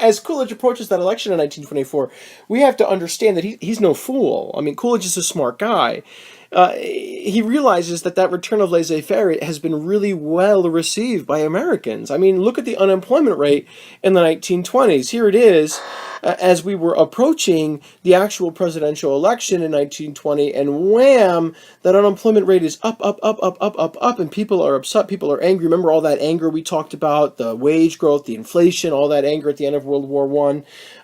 as Coolidge approaches that election in 1924, we have to understand that he's no fool. I mean, Coolidge is a smart guy. He realizes that return of laissez-faire has been really well received by Americans. I mean, look at the unemployment rate in the 1920s. Here it is, as we were approaching the actual presidential election in 1920, and wham, that unemployment rate is up, up, up, up, up, up, up, and people are upset, people are angry. Remember all that anger we talked about, the wage growth, the inflation, all that anger at the end of World War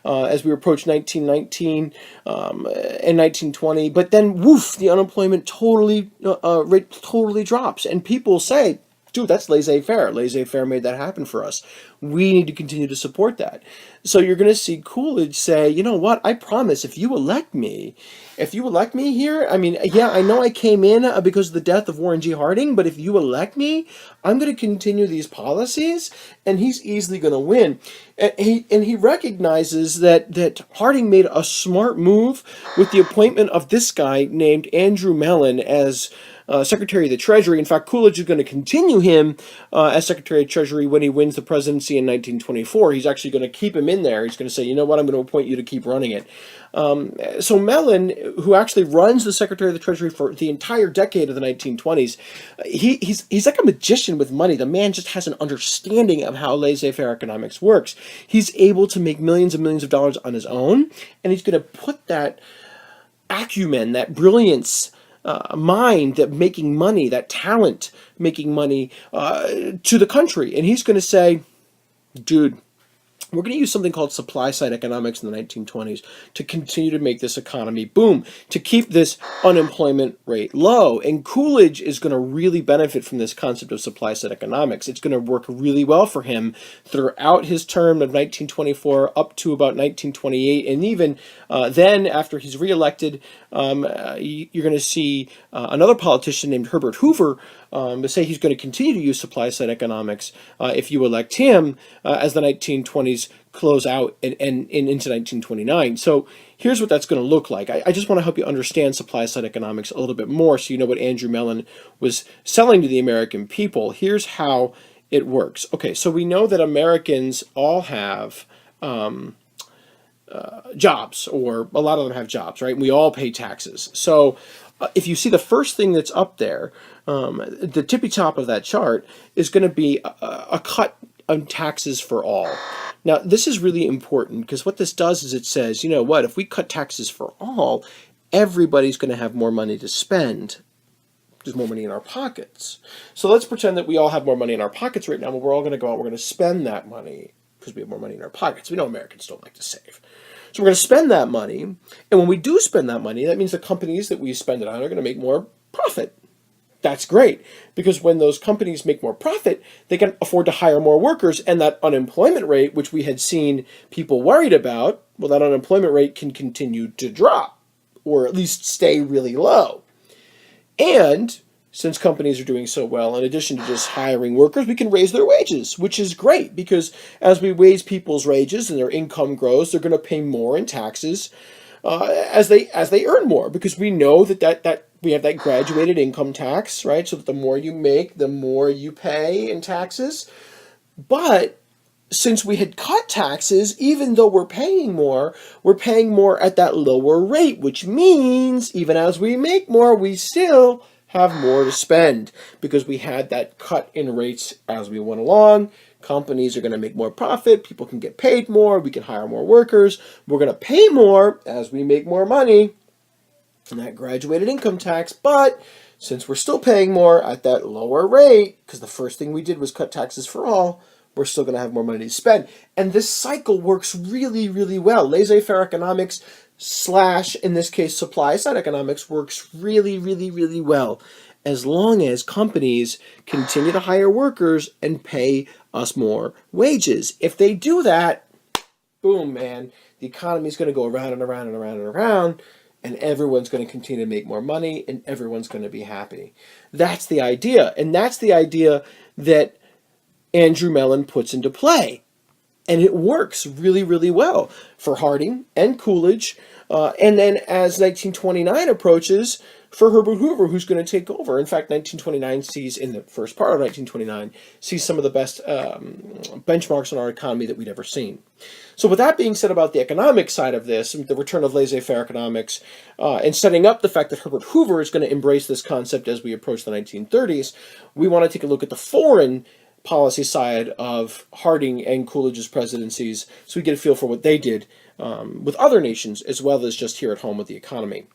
I, as we approach 1919 and 1920. But then, woof, the unemployment rate totally drops, and people say, dude, that's laissez-faire. Laissez-faire made that happen for us. We need to continue to support that. So you're going to see Coolidge say, you know what, I promise, if you elect me here, I mean, yeah, I know I came in because of the death of Warren G. Harding, but if you elect me, I'm going to continue these policies, and he's easily going to win. And he recognizes that Harding made a smart move with the appointment of this guy named Andrew Mellon as Secretary of the Treasury. In fact, Coolidge is going to continue him as Secretary of Treasury when he wins the presidency in 1924. He's actually going to keep him in there. He's going to say, you know what, I'm going to appoint you to keep running it. So Mellon, who actually runs the Secretary of the Treasury for the entire decade of the 1920s, he's like a magician with money. The man just has an understanding of how laissez-faire economics works. He's able to make millions and millions of dollars on his own, and he's going to put that acumen, that brilliance, mind, that making money, that talent making money to the country. And he's going to say, dude, we're going to use something called supply-side economics in the 1920s to continue to make this economy boom, to keep this unemployment rate low. And Coolidge is going to really benefit from this concept of supply-side economics. It's going to work really well for him throughout his term of 1924 up to about 1928. And even then, after he's reelected, you're going to see another politician named Herbert Hoover say he's going to continue to use supply-side economics if you elect him as the 1920s close out and into 1929. So here's what that's going to look like. I just want to help you understand supply-side economics a little bit more so you know what Andrew Mellon was selling to the American people. Here's how it works. Okay, so we know that Americans all have jobs, or a lot of them have jobs, right? We all pay taxes. So if you see the first thing that's up there, the tippy top of that chart is going to be a cut on taxes for all. Now, this is really important because what this does is it says, you know what, if we cut taxes for all, everybody's going to have more money to spend. There's more money in our pockets. So let's pretend that we all have more money in our pockets right now, but we're all going to go out, we're going to spend that money because we have more money in our pockets. We know Americans don't like to save. So we're going to spend that money, and when we do spend that money, that means the companies that we spend it on are going to make more profit. That's great, because when those companies make more profit, they can afford to hire more workers, and that unemployment rate, which we had seen people worried about, well, that unemployment rate can continue to drop, or at least stay really low. And since companies are doing so well, in addition to just hiring workers, we can raise their wages, which is great, because as we raise people's wages and their income grows, they're going to pay more in taxes as they earn more, because we know that we have that graduated income tax, right? So that the more you make, the more you pay in taxes. But since we had cut taxes, even though we're paying more at that lower rate, which means even as we make more, we still have more to spend because we had that cut in rates as we went along. Companies are going to make more profit. People can get paid more. We can hire more workers. We're going to pay more as we make more money from that graduated income tax. But since we're still paying more at that lower rate, because the first thing we did was cut taxes for all, we're still going to have more money to spend. And this cycle works really, really well. Laissez-faire economics / in this case, supply-side economics works really, really, really well as long as companies continue to hire workers and pay us more wages. If they do that, boom, man, the economy is going to go around and around and around and around, and everyone's going to continue to make more money, and everyone's going to be happy. That's the idea, and that's the idea that Andrew Mellon puts into play. And it works really, really well for Harding and Coolidge. And then as 1929 approaches, for Herbert Hoover, who's going to take over. In fact, 1929 sees, in the first part of 1929, sees some of the best benchmarks in our economy that we'd ever seen. So with that being said about the economic side of this, the return of laissez-faire economics, and setting up the fact that Herbert Hoover is going to embrace this concept as we approach the 1930s, we want to take a look at the foreign policy side of Harding and Coolidge's presidencies so we get a feel for what they did with other nations as well as just here at home with the economy.